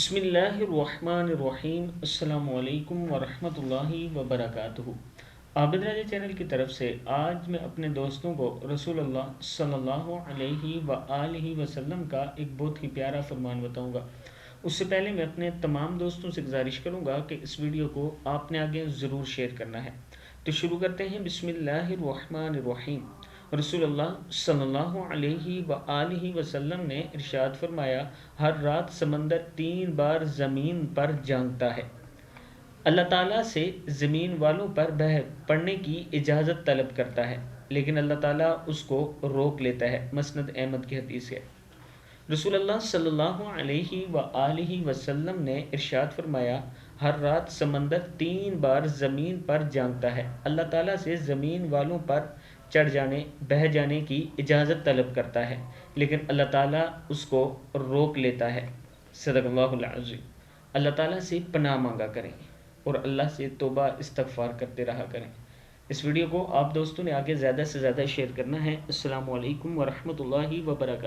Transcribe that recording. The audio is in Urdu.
بسم اللہ الرحمن الرحیم السلام علیکم ورحمۃ اللہ وبرکاتہ۔ عابد راجہ چینل کی طرف سے آج میں اپنے دوستوں کو رسول اللہ صلی اللہ علیہ وآلہ وسلم کا ایک بہت ہی پیارا فرمان بتاؤں گا۔ اس سے پہلے میں اپنے تمام دوستوں سے گزارش کروں گا کہ اس ویڈیو کو آپ نے آگے ضرور شیئر کرنا ہے۔ تو شروع کرتے ہیں۔ بسم اللہ الرحمن الرحیم۔ رسول اللہ صلی اللہ علیہ وآلہ وسلم نے ارشاد فرمایا، ہر رات سمندر 3 بار زمین پر جانگتا ہے، اللہ تعالیٰ سے زمین والوں پر بہ پڑھنے کی اجازت طلب کرتا ہے، لیکن اللہ تعالیٰ اس کو روک لیتا ہے۔ مسند احمد کی حدیث ہے۔ رسول اللہ صلی اللہ علیہ وآلہ وسلم نے ارشاد فرمایا، ہر رات سمندر 3 بار زمین پر جانگتا ہے، اللہ تعالیٰ سے زمین والوں پر چڑھ جانے بہہ جانے کی اجازت طلب کرتا ہے، لیکن اللہ تعالیٰ اس کو روک لیتا ہے۔ صدق اللہ العظیم۔ اللہ تعالیٰ سے پناہ مانگا کریں اور اللہ سے توبہ استغفار کرتے رہا کریں۔ اس ویڈیو کو آپ دوستوں نے آگے زیادہ سے زیادہ شیئر کرنا ہے۔ السلام علیکم ورحمۃ اللہ وبرکاتہ۔